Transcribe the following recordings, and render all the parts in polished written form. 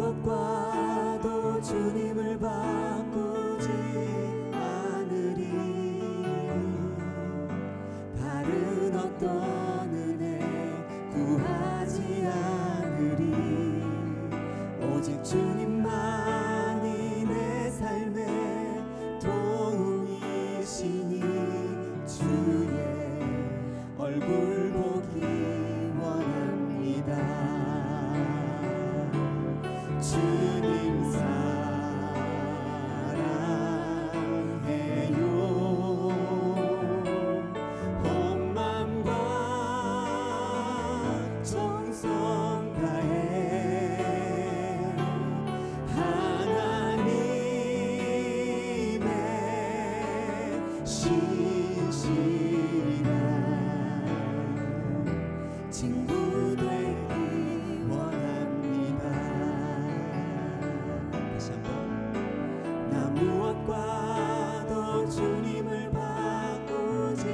무엇과도 주님을 바꾸지 않으리. 다른 어떤 은혜 구하지 않으리. 오직 주님만이 내 삶의 도움이시니 주의 얼굴 보기 원합니다. 주님 사랑해요. 온 맘과 정성 다해 하나님의 신실한 친구 되기 원합니다. 다시 한번. 나 무엇과도 주님을 바꾸지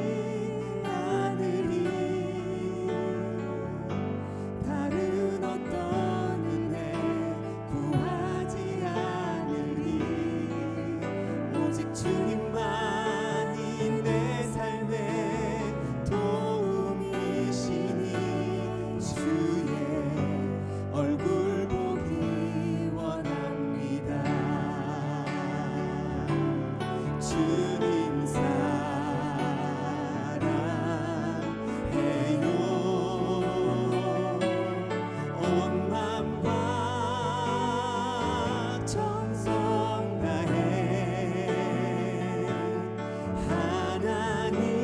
않으리. 다른 어떤 은혜 구하지 않으리. 오직 주님만이 내 삶의 도움이시니 주의 얼굴 보기 원합니다. 주님 사랑해요. 온 맘과 정성 다해 하나님의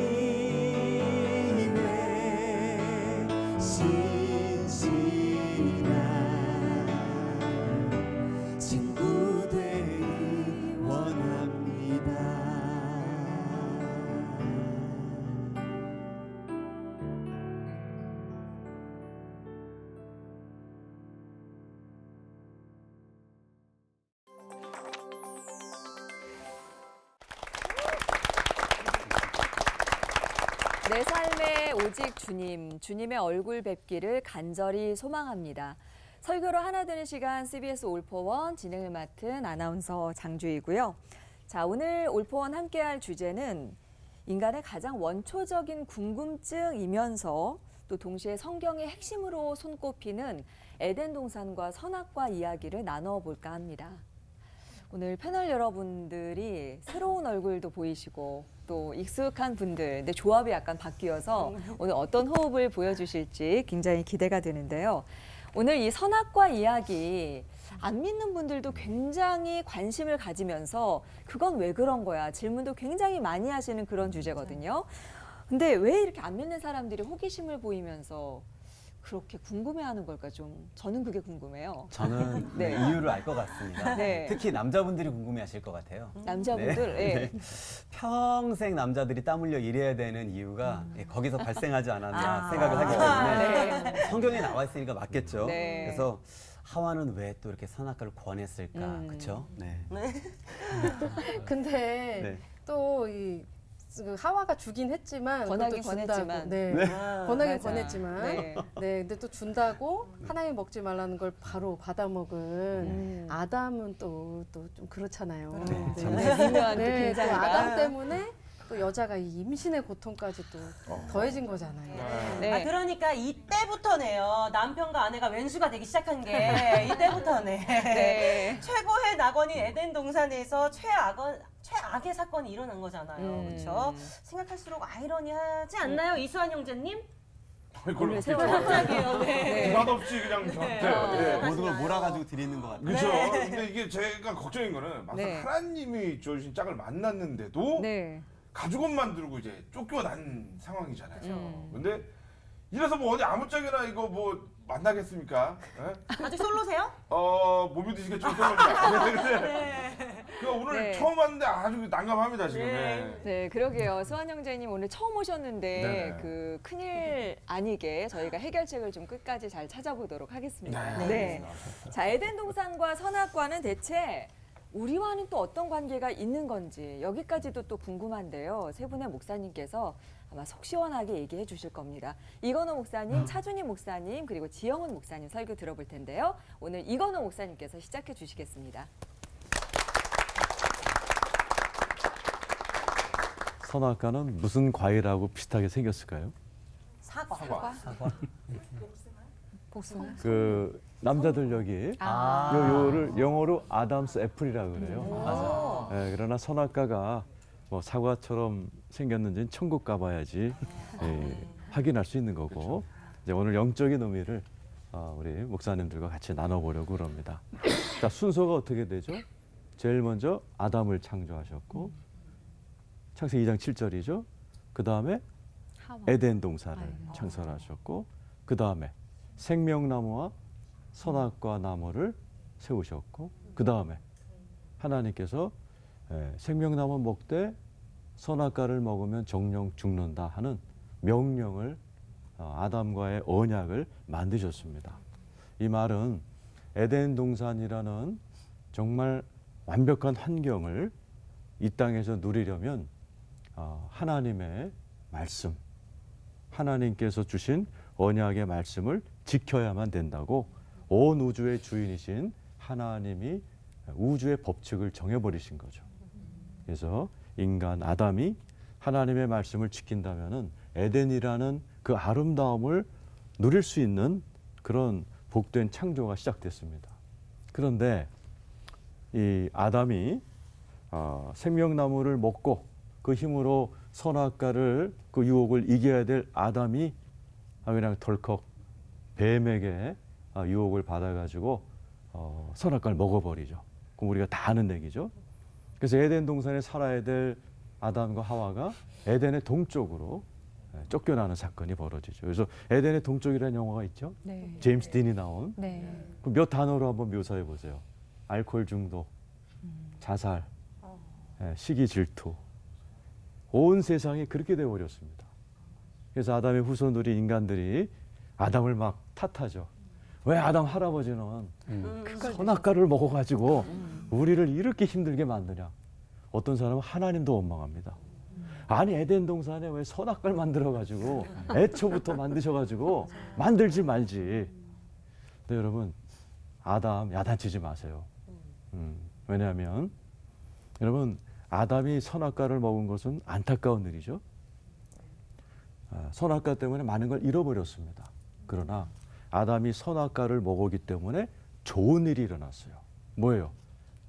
신실한 친구 되기 원합니다. 내 삶에 오직 주님, 주님의 얼굴 뵙기를 간절히 소망합니다. 설교로 하나 되는 시간 CBS 올포원 진행을 맡은 아나운서 장주희고요. 자, 오늘 올포원 함께할 주제는 인간의 가장 원초적인 궁금증이면서 또 동시에 성경의 핵심으로 손꼽히는 에덴 동산과 선악과 이야기를 나눠볼까 합니다. 오늘 패널 여러분들이 새로운 얼굴도 보이시고 또 익숙한 분들, 근데 조합이 약간 바뀌어서 오늘 어떤 호흡을 보여주실지 굉장히 기대가 되는데요. 오늘 이 선악과 이야기 안 믿는 분들도 굉장히 관심을 가지면서 그건 왜 그런 거야? 질문도 굉장히 많이 하시는 그런 주제거든요. 근데 왜 이렇게 안 믿는 사람들이 호기심을 보이면서 그렇게 궁금해하는 걸까 좀 저는 그게 궁금해요. 저는 네. 이유를 알 것 같습니다. 네. 특히 남자분들이 궁금해하실 것 같아요. 남자분들, 네. 네. 네. 평생 남자들이 땀 흘려 일해야 되는 이유가 거기서 발생하지 않았나 생각을 하기 때문에 네. 성경에 나와 있으니까 맞겠죠. 네. 그래서 하와는 왜 또 이렇게 선악과를 권했을까, 그렇죠? 네. 근데 네. 또 그 하와가 주긴 했지만 권하긴 그것도 준다고. 권했지만. 네. 아, 권하긴 맞아. 권했지만 네. 네. 근데 또 준다고 하나님 먹지 말라는 걸 바로 받아먹은 아담은 또 좀 그렇잖아요. 네, 참. 미묘한 그 네, 또 굉장한 아담 때문에 또 여자가 이 임신의 고통까지 또 더해진 거잖아요. 네. 아, 그러니까 이때부터네요. 남편과 아내가 왼수가 되기 시작한 게 이때부터네. 네. 최고의 낙원인 에덴 동산에서 최악의 사건이 일어난 거잖아요. 그렇죠? 생각할수록 아이러니하지 않나요, 이수환 형제님? 오늘 새로 갑자기요. 네. 맛없이 그냥 저한테. 네. 모든 걸 몰아가지고 드리는 것 같아요. 그렇죠. 근데 이게 제가 걱정인 거는 막상 네. 하나님이 주신 짝을 만났는데도 네. 가죽옷만 들고 이제 쫓겨난 상황이잖아요. 근데 이래서 뭐 어디 아무 짝이나 이거 뭐 만나겠습니까? 예? 아직 솔로세요? 못 믿으시겠지만 솔로입니다. 네. 오늘 네. 처음 왔는데 아주 난감합니다 지금. 네. 네, 그러게요. 수환 형제님 오늘 처음 오셨는데 네. 그 큰일 아니게 저희가 해결책을 좀 끝까지 잘 찾아보도록 하겠습니다. 네. 네. 자, 에덴 동산과 선악과는 대체 우리와는 또 어떤 관계가 있는 건지 여기까지도 또 궁금한데요. 세 분의 목사님께서 아마 속 시원하게 얘기해 주실 겁니다. 이건호 목사님, 차준희 목사님, 그리고 지영훈 목사님 설교 들어볼 텐데요. 오늘 이건호 목사님께서 시작해 주시겠습니다. 선악과는 무슨 과일하고 비슷하게 생겼을까요? 사과. 복숭아. 그 남자들 여기 요를 영어로 아담스 애플이라고 그래요. 예, 그러나 선악과가 뭐 사과처럼 생겼는지는 천국 가봐야지 확인할 수 있는 거고 이제 오늘 영적인 의미를 우리 목사님들과 같이 나눠보려고 그럽니다. 자, 순서가 어떻게 되죠? 제일 먼저 아담을 창조하셨고 창세기 2장 7절이죠. 그 다음에 에덴 동산을 창설하셨고 그 다음에 생명나무와 선악과 나무를 세우셨고 그 다음에 하나님께서 생명나무 먹되 선악과를 먹으면 정령 죽는다 하는 명령을 아담과의 언약을 만드셨습니다. 이 말은 에덴 동산이라는 정말 완벽한 환경을 이 땅에서 누리려면 하나님의 말씀, 하나님께서 주신 언약의 말씀을 지켜야만 된다고 온 우주의 주인이신 하나님이 우주의 법칙을 정해버리신 거죠. 그래서 인간 아담이 하나님의 말씀을 지킨다면은 에덴이라는 그 아름다움을 누릴 수 있는 그런 복된 창조가 시작됐습니다. 그런데 이 아담이 생명나무를 먹고 그 힘으로 선악과를 그 유혹을 이겨야 될 아담이 그냥 덜컥 뱀에게 유혹을 받아가지고 선악과를 먹어버리죠. 그럼 우리가 다 아는 얘기죠. 그래서 에덴 동산에 살아야 될 아담과 하와가 에덴의 동쪽으로 쫓겨나는 사건이 벌어지죠. 그래서 에덴의 동쪽이라는 영화가 있죠. 네. 제임스 딘이 나온. 네. 그럼 몇 단어로 한번 묘사해 보세요. 알코올 중독, 자살, 시기 질투. 온 세상이 그렇게 되어버렸습니다. 그래서 아담의 후손들이 인간들이 아담을 막 탓하죠. 왜 아담 할아버지는 선악과를 먹어가지고 우리를 이렇게 힘들게 만드냐. 어떤 사람은 하나님도 원망합니다. 아니 에덴 동산에 왜 선악과를 만들어가지고 애초부터 만드셔가지고 만들지 말지. 근데 여러분 아담 야단치지 마세요. 왜냐하면 여러분 아담이 선악과를 먹은 것은 안타까운 일이죠. 선악과 때문에 많은 걸 잃어버렸습니다. 그러나 아담이 선악과를 먹었기 때문에 좋은 일이 일어났어요. 뭐예요?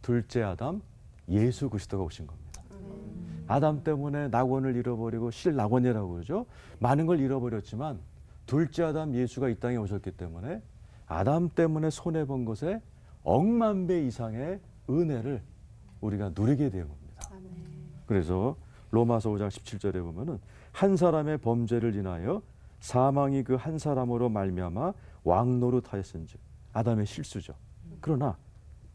둘째 아담 예수 그리스도가 오신 겁니다. 아담 때문에 낙원을 잃어버리고 실낙원이라고 그러죠. 많은 걸 잃어버렸지만 둘째 아담 예수가 이 땅에 오셨기 때문에 아담 때문에 손해본 것에 억만 배 이상의 은혜를 우리가 누리게 된 겁니다. 그래서 로마서 5장 17절에 보면은 한 사람의 범죄를 인하여 사망이 그 한 사람으로 말미암아 왕노릇하였은즉 아담의 실수죠. 그러나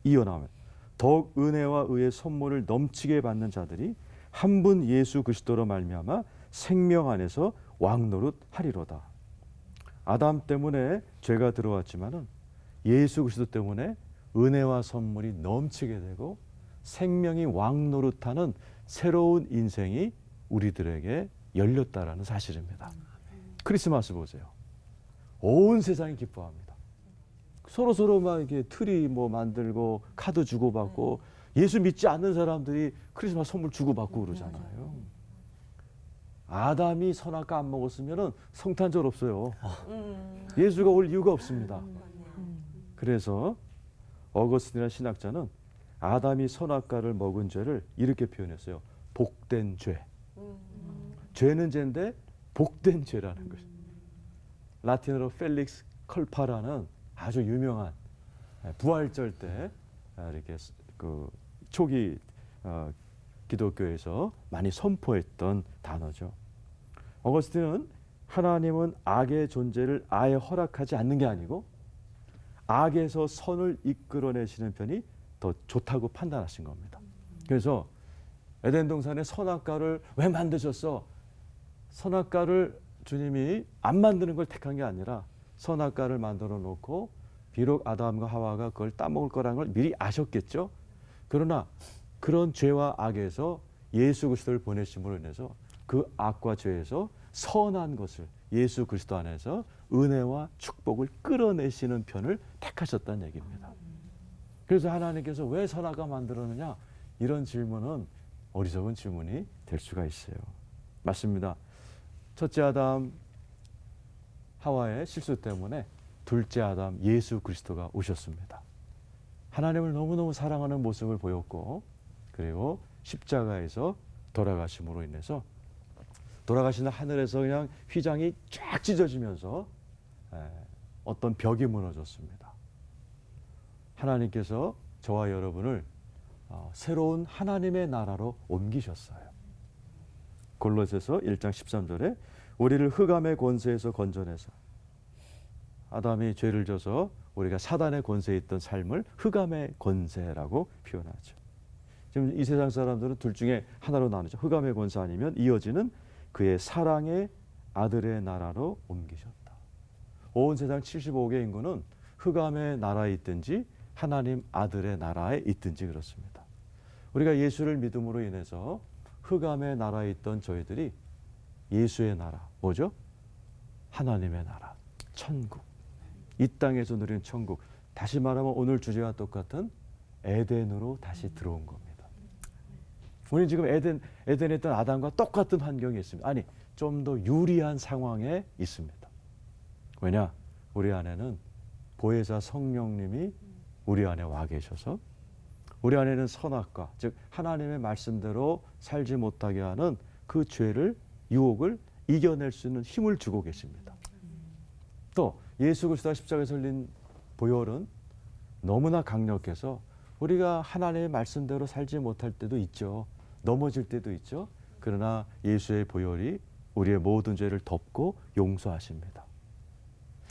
이어나오면 더욱 은혜와 의의 선물을 넘치게 받는 자들이 한 분 예수 그리스도로 말미암아 생명 안에서 왕노릇하리로다. 아담 때문에 죄가 들어왔지만은 예수 그리스도 때문에 은혜와 선물이 넘치게 되고 생명이 왕노릇하는 새로운 인생이 우리들에게 열렸다라는 사실입니다. 크리스마스 보세요. 온 세상이 기뻐합니다. 서로 막 이렇게 트리 뭐 만들고 카드 주고받고 예수 믿지 않는 사람들이 크리스마스 선물 주고받고 그러잖아요. 아담이 선악과 안 먹었으면은 성탄절 없어요. 예수가 올 이유가 없습니다. 그래서 어거스틴이라는 신학자는 아담이 선악과를 먹은 죄를 이렇게 표현했어요. 복된 죄. 죄는 죄인데 복된 죄라는 것이죠. 라틴어로 펠릭스 컬파라는 아주 유명한 부활절 때 이렇게 그 초기 기독교에서 많이 선포했던 단어죠. 어거스틴은 하나님은 악의 존재를 아예 허락하지 않는 게 아니고 악에서 선을 이끌어내시는 편이 더 좋다고 판단하신 겁니다. 그래서 에덴 동산에 선악과를 왜 만드셨어? 선악과를 주님이 안 만드는 걸 택한 게 아니라 선악과를 만들어 놓고 비록 아담과 하와가 그걸 따먹을 거라는 걸 미리 아셨겠죠. 그러나 그런 죄와 악에서 예수 그리스도를 보내심으로 인해서 그 악과 죄에서 선한 것을 예수 그리스도 안에서 은혜와 축복을 끌어내시는 편을 택하셨다는 얘기입니다. 그래서 하나님께서 왜 선악과 만들었느냐? 이런 질문은 어리석은 질문이 될 수가 있어요. 맞습니다. 첫째 아담 하와의 실수 때문에 둘째 아담 예수 그리스도가 오셨습니다. 하나님을 너무너무 사랑하는 모습을 보였고, 그리고 십자가에서 돌아가심으로 인해서 돌아가시는 하늘에서 그냥 휘장이 쫙 찢어지면서 어떤 벽이 무너졌습니다. 하나님께서 저와 여러분을 새로운 하나님의 나라로 옮기셨어요. 골로새서 1장 13절에 우리를 흑암의 권세에서 건져내서, 아담이 죄를 져서 우리가 사단의 권세에 있던 삶을 흑암의 권세라고 표현하죠. 지금 이 세상 사람들은 둘 중에 하나로 나누죠. 흑암의 권세 아니면 이어지는 그의 사랑의 아들의 나라로 옮기셨다. 온 세상 75개 인구는 흑암의 나라에 있든지 하나님 아들의 나라에 있든지 그렇습니다. 우리가 예수를 믿음으로 인해서 흑암의 나라에 있던 저희들이 예수의 나라, 뭐죠? 하나님의 나라, 천국. 이 땅에서 누리는 천국. 다시 말하면 오늘 주제와 똑같은 에덴으로 다시 들어온 겁니다. 우리는 지금 에덴에 있던 아담과 똑같은 환경에 있습니다. 아니, 좀 더 유리한 상황에 있습니다. 왜냐? 우리 안에는 보혜사 성령님이 우리 안에 와 계셔서 우리 안에는 선악과, 즉 하나님의 말씀대로 살지 못하게 하는 그 죄를, 유혹을 이겨낼 수 있는 힘을 주고 계십니다. 또 예수 그리스도가 십자가에 설린 보혈은 너무나 강력해서 우리가 하나님의 말씀대로 살지 못할 때도 있죠. 넘어질 때도 있죠. 그러나 예수의 보혈이 우리의 모든 죄를 덮고 용서하십니다.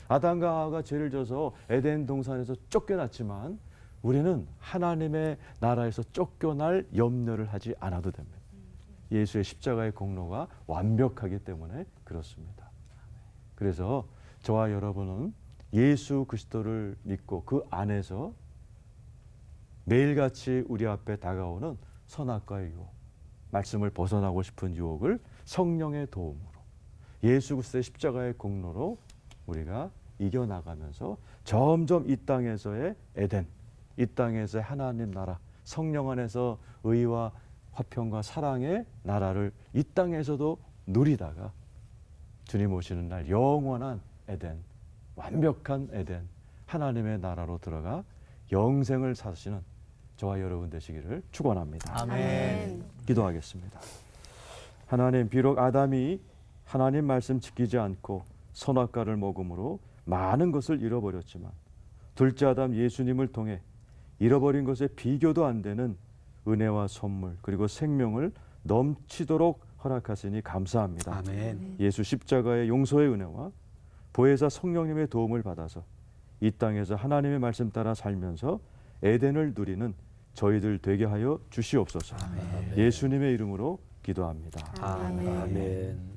아담과 하와가 죄를 져서 에덴 동산에서 쫓겨났지만 우리는 하나님의 나라에서 쫓겨날 염려를 하지 않아도 됩니다. 예수의 십자가의 공로가 완벽하기 때문에 그렇습니다. 그래서 저와 여러분은 예수 그리스도를 믿고 그 안에서 매일같이 우리 앞에 다가오는 선악과의 유혹, 말씀을 벗어나고 싶은 유혹을 성령의 도움으로, 예수 그리스도의 십자가의 공로로 우리가 이겨나가면서 점점 이 땅에서의 에덴, 이 땅에서의 하나님 나라, 성령 안에서 의와 화평과 사랑의 나라를 이 땅에서도 누리다가 주님 오시는 날 영원한 에덴, 완벽한 에덴, 하나님의 나라로 들어가 영생을 사시는 저와 여러분 되시기를 축원합니다. 아멘. 기도하겠습니다. 하나님, 비록 아담이 하나님 말씀 지키지 않고 선악과를 먹음으로 많은 것을 잃어버렸지만 둘째 아담 예수님을 통해 잃어버린 것에 비교도 안 되는 은혜와 선물 그리고 생명을 넘치도록 허락하시니 감사합니다. 아멘. 예수 십자가의 용서의 은혜와 보혜사 성령님의 도움을 받아서 이 땅에서 하나님의 말씀 따라 살면서 에덴을 누리는 저희들 되게 하여 주시옵소서. 아멘. 예수님의 이름으로 기도합니다. 아멘.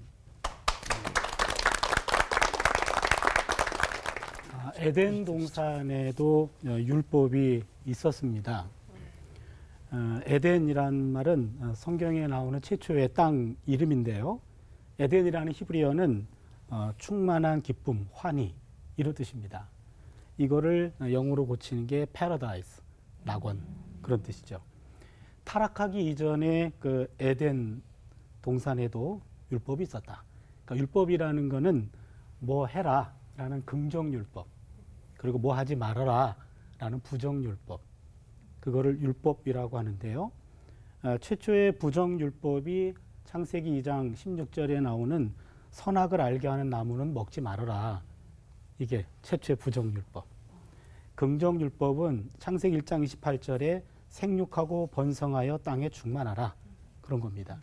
에덴 동산에도 율법이 있었습니다. 에덴이란 말은 성경에 나오는 최초의 땅 이름인데요. 에덴이라는 히브리어는 충만한 기쁨, 환희 이런 뜻입니다. 이거를 영어로 고치는 게 paradise, 낙원 그런 뜻이죠. 타락하기 이전에 그 에덴 동산에도 율법이 있었다. 그러니까 율법이라는 거는 뭐 해라라는 긍정율법, 그리고 뭐 하지 말아라라는 부정율법, 그거를 율법이라고 하는데요. 최초의 부정율법이 창세기 2장 16절에 나오는 선악을 알게 하는 나무는 먹지 말아라. 이게 최초의 부정율법. 긍정율법은 창세기 1장 28절에 생육하고 번성하여 땅에 충만하라. 그런 겁니다.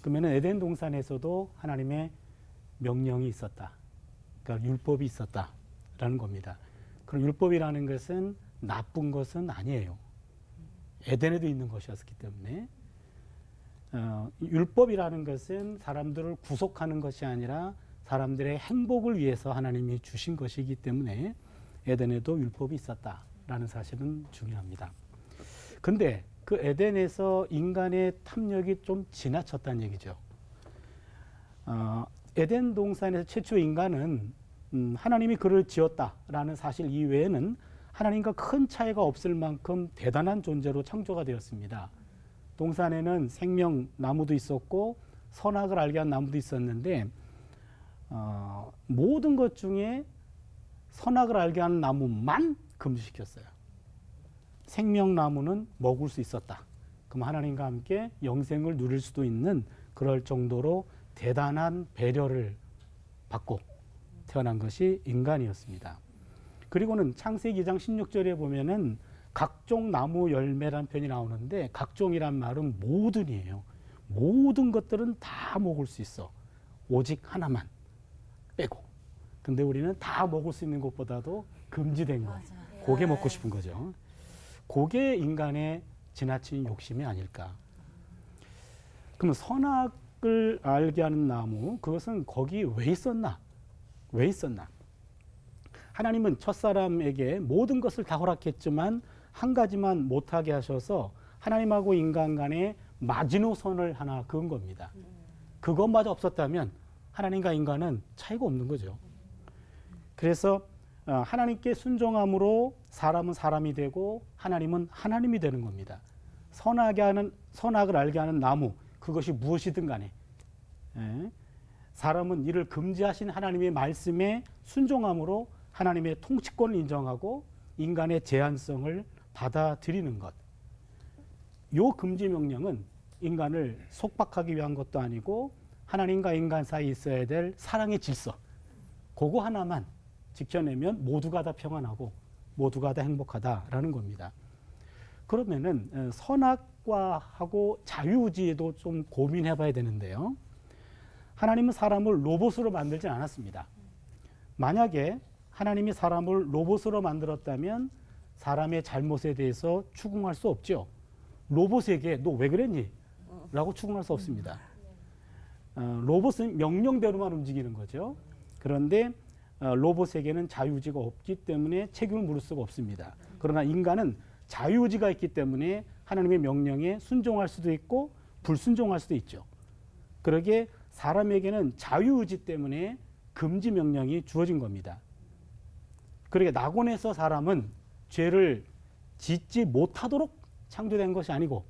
그러면 에덴 동산에서도 하나님의 명령이 있었다. 그러니까 율법이 있었다라는 겁니다. 그럼 율법이라는 것은 나쁜 것은 아니에요. 에덴에도 있는 것이었기 때문에 율법이라는 것은 사람들을 구속하는 것이 아니라 사람들의 행복을 위해서 하나님이 주신 것이기 때문에 에덴에도 율법이 있었다라는 사실은 중요합니다. 근데 그 에덴에서 인간의 탐욕이 좀 지나쳤다는 얘기죠. 에덴 동산에서 최초 인간은 하나님이 그를 지었다라는 사실 이외에는 하나님과 큰 차이가 없을 만큼 대단한 존재로 창조가 되었습니다. 동산에는 생명 나무도 있었고 선악을 알게 한 나무도 있었는데 모든 것 중에 선악을 알게 하는 나무만 금지시켰어요. 생명나무는 먹을 수 있었다. 그럼 하나님과 함께 영생을 누릴 수도 있는 그럴 정도로 대단한 배려를 받고 태어난 것이 인간이었습니다. 그리고는 창세기 2장 16절에 보면은 각종 나무 열매란 편이 나오는데 각종이란 말은 모든이에요. 모든 것들은 다 먹을 수 있어. 오직 하나만 빼고. 근데 우리는 다 먹을 수 있는 것보다도 금지된 거. 그게 먹고 싶은 거죠. 그게 인간의 지나친 욕심이 아닐까. 그러면 선악을 알게 하는 나무, 그것은 거기 왜 있었나? 왜 있었나? 하나님은 첫사람에게 모든 것을 다 허락했지만 한 가지만 못하게 하셔서 하나님하고 인간 간에 마지노선을 하나 그은 겁니다. 그것마저 없었다면 하나님과 인간은 차이가 없는 거죠. 그래서 하나님께 순종함으로 사람은 사람이 되고 하나님은 하나님이 되는 겁니다. 선악을 알게 하는 나무, 그것이 무엇이든 간에 사람은 이를 금지하신 하나님의 말씀에 순종함으로 하나님의 통치권을 인정하고 인간의 제한성을 받아들이는 것. 요 금지 명령은 인간을 속박하기 위한 것도 아니고 하나님과 인간 사이에 있어야 될 사랑의 질서, 그거 하나만 지켜내면 모두가 다 평안하고 모두가 다 행복하다라는 겁니다. 그러면은 선악과하고 자유의지에도 좀 고민해 봐야 되는데요. 하나님은 사람을 로봇으로 만들지 않았습니다. 만약에 하나님이 사람을 로봇으로 만들었다면 사람의 잘못에 대해서 추궁할 수 없죠. 로봇에게 너 왜 그랬니? 라고 추궁할 수 없습니다. 로봇은 명령대로만 움직이는 거죠. 그런데 로봇에게는 자유의지가 없기 때문에 책임을 물을 수가 없습니다. 그러나 인간은 자유의지가 있기 때문에 하나님의 명령에 순종할 수도 있고 불순종할 수도 있죠. 그러기에 사람에게는 자유의지 때문에 금지 명령이 주어진 겁니다. 그러게 낙원에서 사람은 죄를 짓지 못하도록 창조된 것이 아니고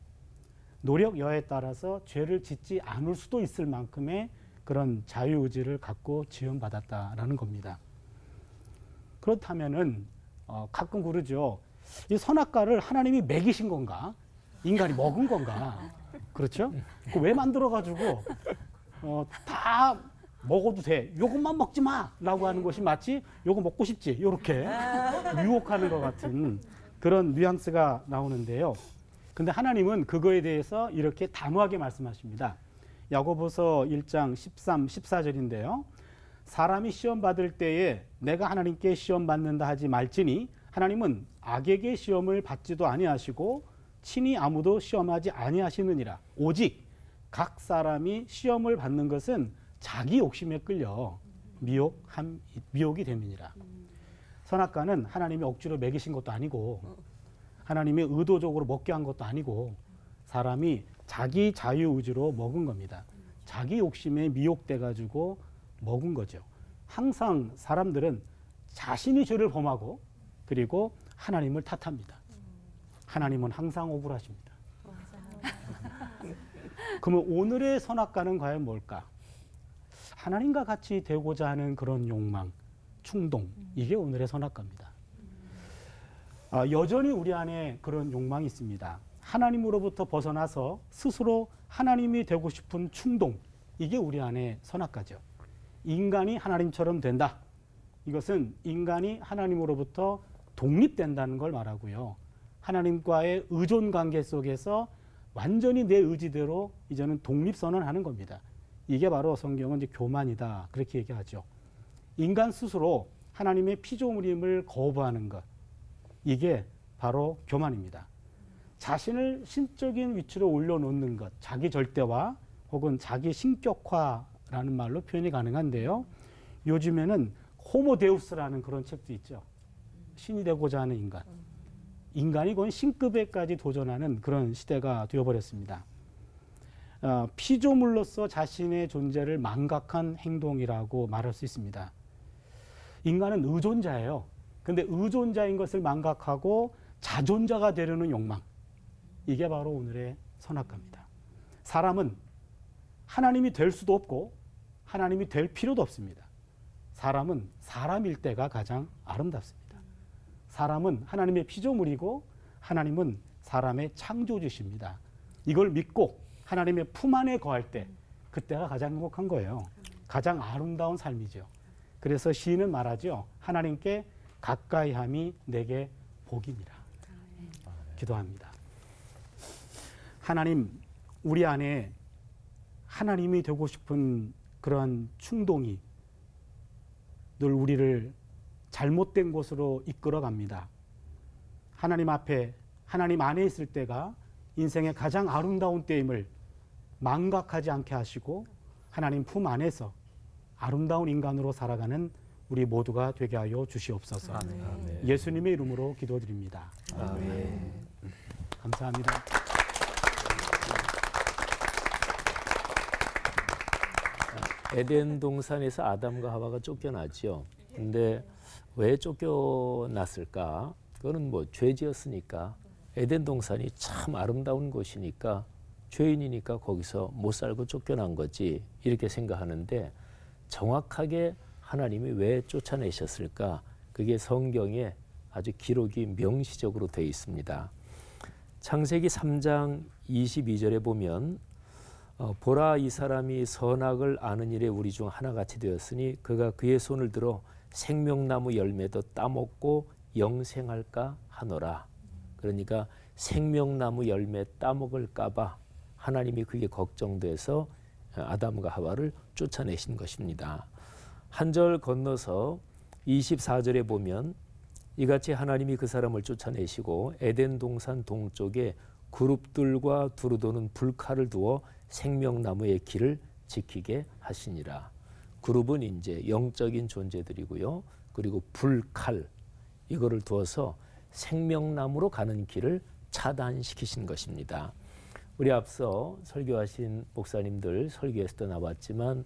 노력 여하에 따라서 죄를 짓지 않을 수도 있을 만큼의 그런 자유의지를 갖고 지음받았다라는 겁니다. 그렇다면은 가끔 그러죠. 이 선악과를 하나님이 먹이신 건가? 인간이 먹은 건가? 그렇죠? 왜 만들어가지고 다 먹어도 돼. 요것만 먹지 마! 라고 하는 것이 마치 요거 먹고 싶지? 요렇게 유혹하는 것 같은 그런 뉘앙스가 나오는데요. 근데 하나님은 그거에 대해서 이렇게 단호하게 말씀하십니다. 야고보서 1장 13, 14절인데요. 사람이 시험 받을 때에 내가 하나님께 시험 받는다 하지 말지니 하나님은 악에게 시험을 받지도 아니하시고 친히 아무도 시험하지 아니하시느니라. 오직 각 사람이 시험을 받는 것은 자기 욕심에 끌려 미혹이 됨이니라. 선악과는 하나님이 억지로 먹이신 것도 아니고 하나님이 의도적으로 먹게 한 것도 아니고 사람이 자기 자유의지로 먹은 겁니다. 자기 욕심에 미혹돼 가지고 먹은 거죠. 항상 사람들은 자신이 죄를 범하고 그리고 하나님을 탓합니다. 하나님은 항상 억울하십니다. 그러면 오늘의 선악과는 과연 뭘까? 하나님과 같이 되고자 하는 그런 욕망, 충동, 이게 오늘의 선악과입니다. 여전히 우리 안에 그런 욕망이 있습니다. 하나님으로부터 벗어나서 스스로 하나님이 되고 싶은 충동, 이게 우리 안에 선악과죠. 인간이 하나님처럼 된다. 이것은 인간이 하나님으로부터 독립된다는 걸 말하고요. 하나님과의 의존 관계 속에서 완전히 내 의지대로 이제는 독립선언하는 겁니다. 이게 바로 성경은 이제 교만이다. 그렇게 얘기하죠. 인간 스스로 하나님의 피조물임을 거부하는 것. 이게 바로 교만입니다. 자신을 신적인 위치로 올려놓는 것, 자기 절대화 혹은 자기 신격화라는 말로 표현이 가능한데요. 요즘에는 호모데우스라는 그런 책도 있죠. 신이 되고자 하는 인간. 인간이 거의 신급에까지 도전하는 그런 시대가 되어버렸습니다. 피조물로서 자신의 존재를 망각한 행동이라고 말할 수 있습니다. 인간은 의존자예요. 근데 의존자인 것을 망각하고 자존자가 되려는 욕망. 이게 바로 오늘의 선악과입니다. 사람은 하나님이 될 수도 없고 하나님이 될 필요도 없습니다. 사람은 사람일 때가 가장 아름답습니다. 사람은 하나님의 피조물이고 하나님은 사람의 창조주십니다. 이걸 믿고 하나님의 품 안에 거할 때 그때가 가장 행복한 거예요. 가장 아름다운 삶이죠. 그래서 시인은 말하죠. 하나님께 가까이함이 내게 복이니라. 기도합니다. 하나님, 우리 안에 하나님이 되고 싶은 그러한 충동이 늘 우리를 잘못된 곳으로 이끌어갑니다. 하나님 앞에, 하나님 안에 있을 때가 인생의 가장 아름다운 때임을 망각하지 않게 하시고 하나님 품 안에서 아름다운 인간으로 살아가는 우리 모두가 되게 하여 주시옵소서. 아멘. 예수님의 이름으로 기도드립니다. 아멘. 감사합니다. 에덴 동산에서 아담과 하와가 쫓겨났죠. 근데 왜 쫓겨났을까? 그거는 뭐 죄지었으니까. 에덴 동산이 참 아름다운 곳이니까 죄인이니까 거기서 못 살고 쫓겨난 거지 이렇게 생각하는데 정확하게 하나님이 왜 쫓아내셨을까? 그게 성경에 아주 기록이 명시적으로 되어 있습니다. 창세기 3장 22절에 보면 보라 이 사람이 선악을 아는 일에 우리 중 하나같이 되었으니 그가 그의 손을 들어 생명나무 열매도 따먹고 영생할까 하노라. 그러니까 생명나무 열매 따먹을까 봐 하나님이 그게 걱정돼서 아담과 하와를 쫓아내신 것입니다. 한 절 건너서 24절에 보면 이같이 하나님이 그 사람을 쫓아내시고 에덴 동산 동쪽에 그룹들과 두루도는 불칼을 두어 생명나무의 길을 지키게 하시니라. 그룹은 이제 영적인 존재들이고요. 그리고 불칼 이거를 두어서 생명나무로 가는 길을 차단시키신 것입니다. 우리 앞서 설교하신 목사님들 설교에서도 나왔지만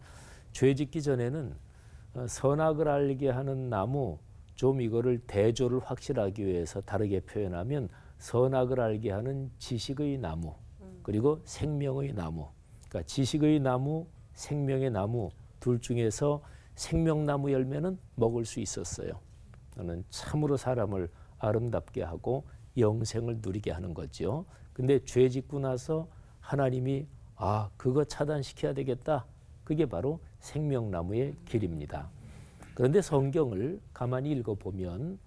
죄 짓기 전에는 선악을 알게 하는 나무 좀 이거를 대조를 확실하기 위해서 다르게 표현하면 선악을 알게 하는 지식의 나무 그리고 생명의 나무 그러니까 지식의 나무 생명의 나무 둘 중에서 생명나무 열매는 먹을 수 있었어요. 그는 참으로 사람을 아름답게 하고 영생을 누리게 하는 거죠. 근데 죄 짓고 나서 하나님이 그거 차단시켜야 되겠다. 그게 바로 생명나무의 길입니다. 그런데 성경을 가만히 읽어보면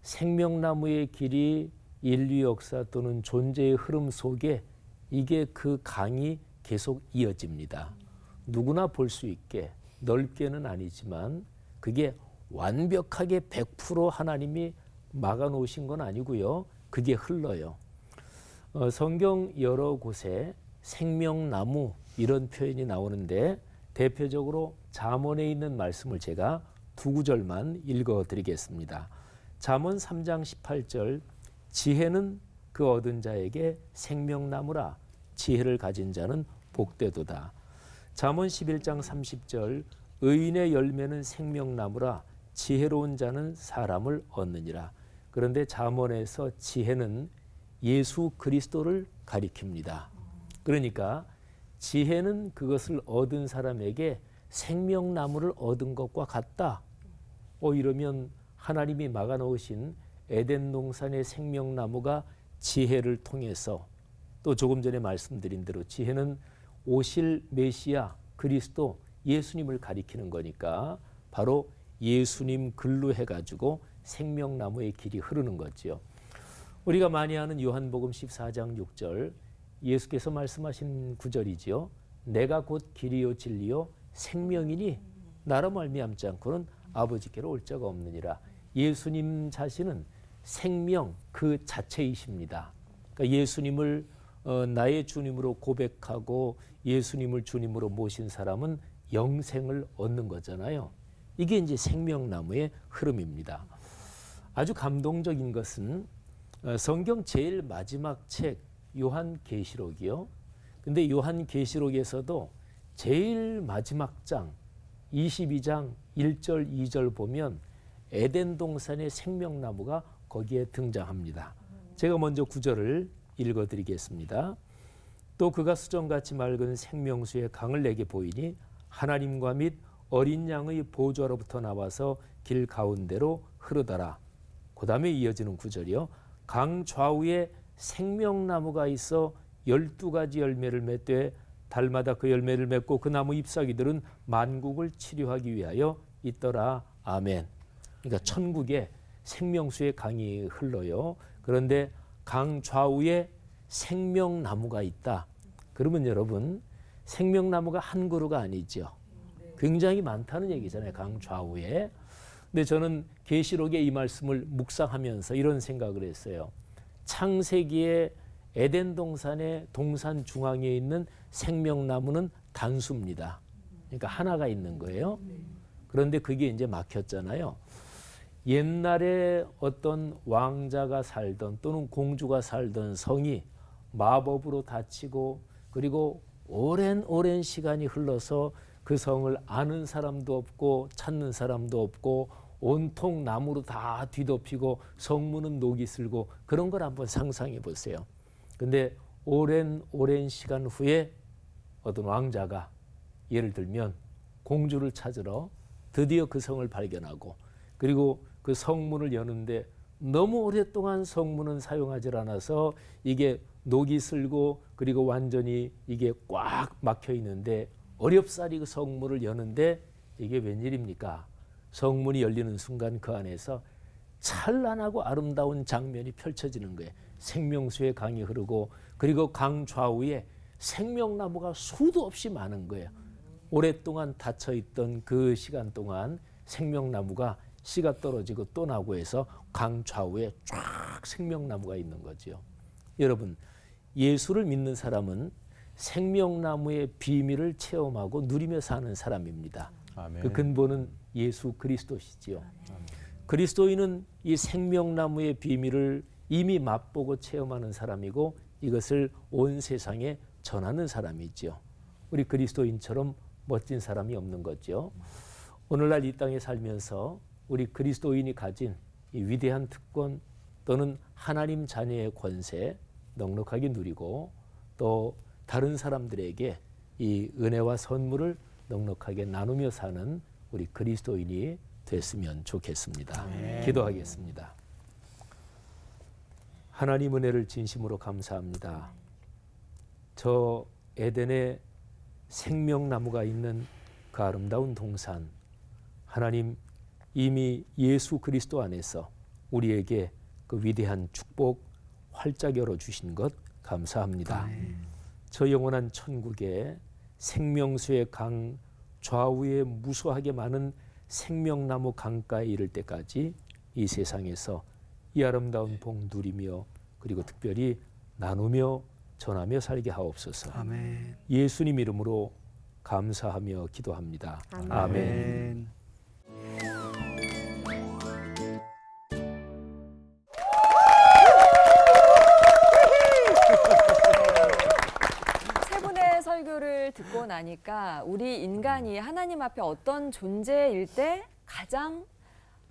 생명나무의 길이 인류 역사 또는 존재의 흐름 속에 이게 그 강이 계속 이어집니다. 누구나 볼 수 있게 넓게는 아니지만 그게 완벽하게 100% 하나님이 막아놓으신 건 아니고요. 그게 흘러요. 성경 여러 곳에 생명나무 이런 표현이 나오는데 대표적으로 잠언에 있는 말씀을 제가 두 구절만 읽어드리겠습니다. 잠언 3장 18절 지혜는 그 얻은 자에게 생명나무라 지혜를 가진 자는 복되도다. 잠언 11장 30절 의인의 열매는 생명나무라 지혜로운 자는 사람을 얻느니라. 그런데 잠언에서 지혜는 예수 그리스도를 가리킵니다. 그러니까 지혜는 그것을 얻은 사람에게 생명나무를 얻은 것과 같다. 이러면 하나님이 막아놓으신 에덴 동산의 생명나무가 지혜를 통해서 또 조금 전에 말씀드린 대로 지혜는 오실 메시아 그리스도 예수님을 가리키는 거니까 바로 예수님 글로 해가지고 생명나무의 길이 흐르는 거죠. 우리가 많이 아는 요한복음 14장 6절 예수께서 말씀하신 구절이지요. 내가 곧 길이요 진리요 생명이니 나로 말미암지 않고는 아버지께로 올 자가 없느니라. 예수님 자신은 생명 그 자체이십니다. 그러니까 예수님을 나의 주님으로 고백하고 예수님을 주님으로 모신 사람은 영생을 얻는 거잖아요. 이게 이제 생명나무의 흐름입니다. 아주 감동적인 것은 성경 제일 마지막 책 요한계시록이요. 근데 요한계시록에서도 제일 마지막 장 22장 1절 2절 보면 에덴 동산의 생명나무가 거기에 등장합니다. 제가 먼저 9절을 읽어드리겠습니다. 또 그가 수정같이 맑은 생명수의 강을 내게 보이니 하나님과 및 어린 양의 보좌로부터 나와서 길 가운데로 흐르더라. 그 다음에 이어지는 9절이요. 강 좌우에 생명나무가 있어 12가지 열매를 맺되 달마다 그 열매를 맺고 그 나무 잎사귀들은 만국을 치료하기 위하여 있더라. 아멘. 그러니까 천국에 생명수의 강이 흘러요. 그런데 강 좌우에 생명나무가 있다. 그러면 여러분 생명나무가 한 그루가 아니죠. 굉장히 많다는 얘기잖아요. 강 좌우에. 근데 저는 계시록의 이 말씀을 묵상하면서 이런 생각을 했어요. 창세기에 에덴 동산의 동산 중앙에 있는 생명나무는 단수입니다. 그러니까 하나가 있는 거예요. 그런데 그게 이제 막혔잖아요. 옛날에 어떤 왕자가 살던 또는 공주가 살던 성이 마법으로 닫히고 그리고 오랜 시간이 흘러서 그 성을 아는 사람도 없고 찾는 사람도 없고 온통 나무로 다 뒤덮이고 성문은 녹이 슬고 그런 걸 한번 상상해 보세요. 근데 오랜 시간 후에 어떤 왕자가 예를 들면 공주를 찾으러 드디어 그 성을 발견하고 그리고 그 성문을 여는데 너무 오랫동안 성문은 사용하지 않아서 이게 녹이 슬고 그리고 완전히 이게 꽉 막혀 있는데 어렵사리 그 성문을 여는데 이게 웬일입니까? 성문이 열리는 순간 그 안에서 찬란하고 아름다운 장면이 펼쳐지는 거예요. 생명수의 강이 흐르고 그리고 강 좌우에 생명나무가 수도 없이 많은 거예요. 오랫동안 닫혀있던 그 시간 동안 생명나무가 씨가 떨어지고 또 나고 해서 강 좌우에 쫙 생명나무가 있는 거죠. 여러분, 예수를 믿는 사람은 생명나무의 비밀을 체험하고 누리며 사는 사람입니다. 아멘. 그 근본은 예수 그리스도시지요. 그리스도인은 이 생명나무의 비밀을 이미 맛보고 체험하는 사람이고 이것을 온 세상에 전하는 사람이죠. 우리 그리스도인처럼 멋진 사람이 없는 거죠. 오늘날 이 땅에 살면서 우리 그리스도인이 가진 이 위대한 특권 또는 하나님 자녀의 권세 넉넉하게 누리고 또 다른 사람들에게 이 은혜와 선물을 넉넉하게 나누며 사는 우리 그리스도인이 됐으면 좋겠습니다. 기도하겠습니다. 하나님 은혜를 진심으로 감사합니다. 저 에덴에 생명나무가 있는 그 아름다운 동산, 하나님 이미 예수 그리스도 안에서 우리에게 그 위대한 축복 활짝 열어주신 것 감사합니다. 저 영원한 천국에 생명수의 강 좌우에 무수하게 많은 생명나무 강가에 이를 때까지 이 세상에서 이 아름다운 복 누리며 그리고 특별히 나누며 전하며 살게 하옵소서. 아멘. 예수님 이름으로 감사하며 기도합니다. 아멘. 세 분의 설교를 듣고 나니까 우리 인간이 하나님 앞에 어떤 존재일 때 가장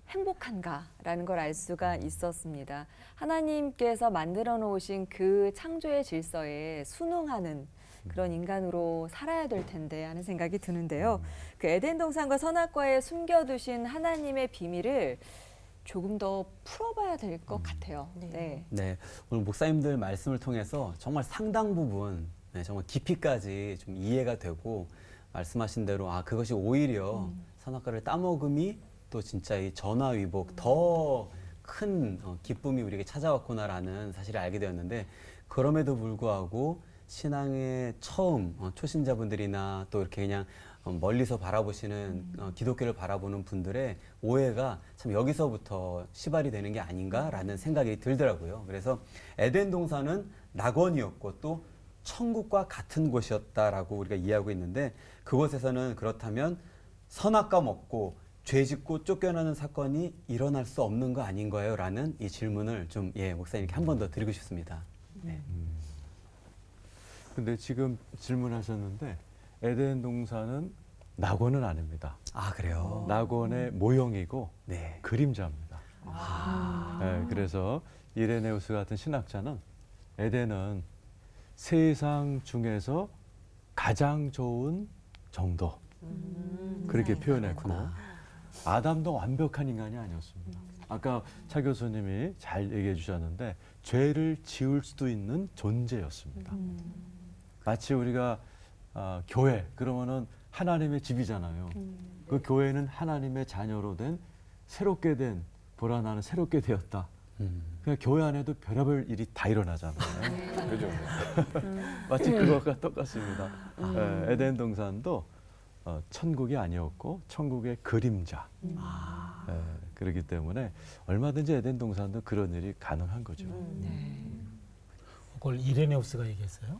행복한가라는 걸 알 수가 있었습니다. 하나님께서 만들어 놓으신 그 창조의 질서에 순응하는 그런 인간으로 살아야 될 텐데 하는 생각이 드는데요. 그 에덴 동산과 선악과에 숨겨두신 하나님의 비밀을 조금 더 풀어봐야 될 것 같아요. 네. 네, 오늘 목사님들 말씀을 통해서 정말 상당 부분 정말 깊이까지 좀 이해가 되고 말씀하신 대로 그것이 오히려 선악과를 따먹음이 또 진짜 이 전화위복 더 큰 기쁨이 우리에게 찾아왔구나라는 사실을 알게 되었는데 그럼에도 불구하고 신앙의 처음 초신자분들이나 또 이렇게 그냥 멀리서 바라보시는 기독교를 바라보는 분들의 오해가 참 여기서부터 시발이 되는 게 아닌가라는 생각이 들더라고요. 그래서 에덴 동산은 낙원이었고 또 천국과 같은 곳이었다라고 우리가 이해하고 있는데 그곳에서는 그렇다면 선악과 먹고 죄 짓고 쫓겨나는 사건이 일어날 수 없는 거 아닌 거예요? 라는 이 질문을 좀 목사님께 한 번 더 드리고 싶습니다. 네. 근데 지금 질문하셨는데 에덴 동산은 낙원은 아닙니다. 아, 그래요? 낙원의 모형이고 네. 그림자입니다. 아. 네, 그래서 이레네우스 같은 신학자는 에덴은 세상 중에서 가장 좋은 정도 그렇게 표현했고 아담도 완벽한 인간이 아니었습니다. 아까 차 교수님이 잘 얘기해 주셨는데 죄를 지을 수도 있는 존재였습니다. 마치 우리가 교회 그러면은 하나님의 집이잖아요. 그 교회는 하나님의 자녀로 된 새롭게 된 보라나는 새롭게 되었다. 그냥 교회 안에도 별의별 일이 다 일어나잖아요. 그죠? 마치 그것과 똑같습니다. 에덴 동산도 천국이 아니었고 천국의 그림자. 그렇기 때문에 얼마든지 에덴 동산도 그런 일이 가능한 거죠. 그걸 이레네우스가 얘기했어요?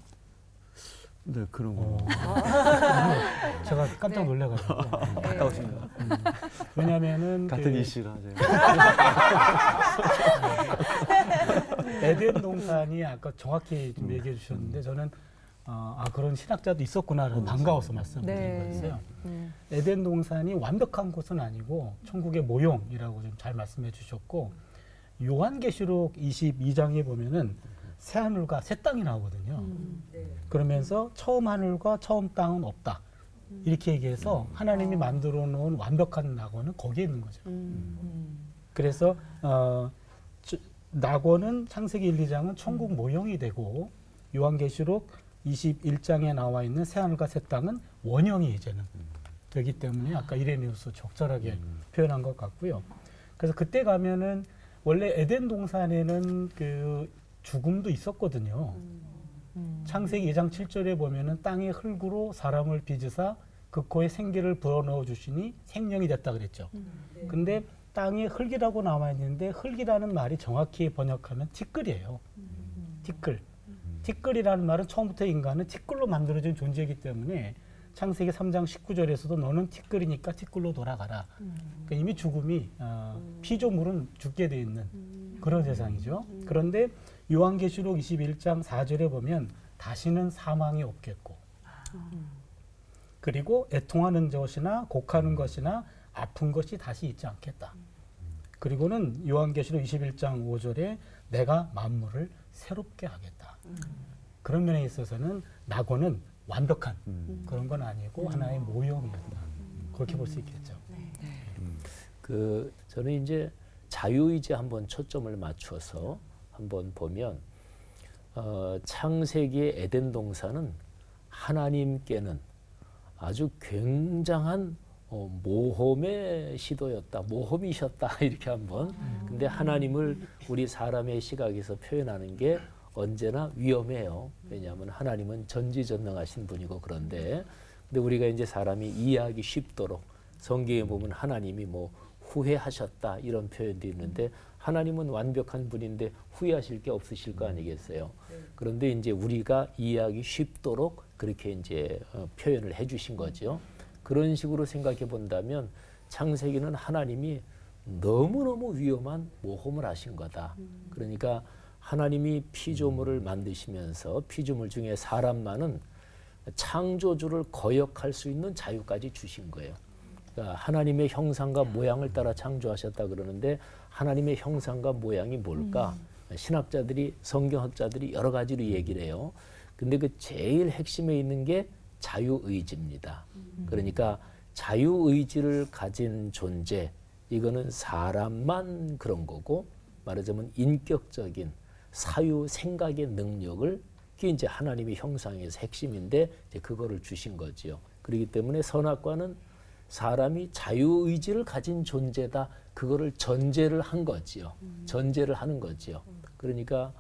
네, 그런 거. 제가 깜짝 놀래가지고. 가까우십니다. 왜냐면은 같은 이씨라 제가. 에덴 동산이 아까 정확히 좀 얘기해 주셨는데 저는 그런 신학자도 있었구나를 반가워서 말씀드린 거였어요. 에덴 동산이 완벽한 곳은 아니고 천국의 모형이라고 좀 잘 말씀해 주셨고 요한계시록 22장에 보면은 새 하늘과 새 땅이 나오거든요. 그러면서 처음 하늘과 처음 땅은 없다. 이렇게 얘기해서 하나님이 만들어 놓은 완벽한 낙원은 거기에 있는 거죠. 그래서 낙원은 창세기 1, 2장은 천국 모형이 되고 요한계시록 21장에 나와 있는 새 하늘과 새 땅은 원형이 이제는 되기 때문에 아까 이레네우스 적절하게 표현한 것 같고요. 그래서 그때 가면은 원래 에덴 동산에는 그 죽음도 있었거든요. 창세기 2장 7절에 보면은 땅의 흙으로 사람을 빚으사 그 코에 생기를 불어넣어 주시니 생명이 됐다 그랬죠. 근데 땅에 흙이라고 나와 있는데 흙이라는 말이 정확히 번역하면 티끌이에요. 티끌. 티끌이라는 말은 처음부터 인간은 티끌로 만들어진 존재이기 때문에 창세기 3장 19절에서도 너는 티끌이니까 티끌로 돌아가라. 그러니까 이미 죽음이 피조물은 죽게 돼 있는 그런 세상이죠. 그런데 요한계시록 21장 4절에 보면 다시는 사망이 없겠고 그리고 애통하는 것이나 곡하는 것이나 아픈 것이 다시 있지 않겠다. 그리고는 요한계시록 21장 5절에 내가 만물을 새롭게 하겠다. 그런 면에 있어서는 낙원은 완벽한 그런 건 아니고 하나의 모형이었다. 그렇게 볼 수 있겠죠. 저는 이제 자유의지에 한번 초점을 맞춰서 한번 보면 창세기의 에덴 동산은 하나님께는 아주 굉장한 모험의 시도였다, 모험이셨다 이렇게 한번. 근데 하나님을 우리 사람의 시각에서 표현하는 게 언제나 위험해요. 왜냐하면 하나님은 전지전능하신 분이고 그런데 근데 우리가 이제 사람이 이해하기 쉽도록 성경에 보면 하나님이 뭐 후회하셨다 이런 표현도 있는데 하나님은 완벽한 분인데 후회하실 게 없으실 거 아니겠어요. 그런데 이제 우리가 이해하기 쉽도록 그렇게 이제 표현을 해주신 거죠. 그런 식으로 생각해 본다면 창세기는 하나님이 너무너무 위험한 모험을 하신 거다. 그러니까 하나님이 피조물을 만드시면서 피조물 중에 사람만은 창조주를 거역할 수 있는 자유까지 주신 거예요. 그러니까 하나님의 형상과 모양을 따라 창조하셨다 그러는데 하나님의 형상과 모양이 뭘까? 신학자들이 성경학자들이 여러 가지로 얘기를 해요. 근데 그 제일 핵심에 있는 게 자유의지입니다. 그러니까 자유의지를 가진 존재, 이거는 사람만 그런 거고 말하자면 인격적인 사유 생각의 능력을 그게 이제 하나님의 형상에서 핵심인데 이제 그거를 주신 거지요. 그렇기 때문에 선악과는 사람이 자유의지를 가진 존재다. 그거를 전제를 한 거지요. 전제를 하는 거지요. 그러니까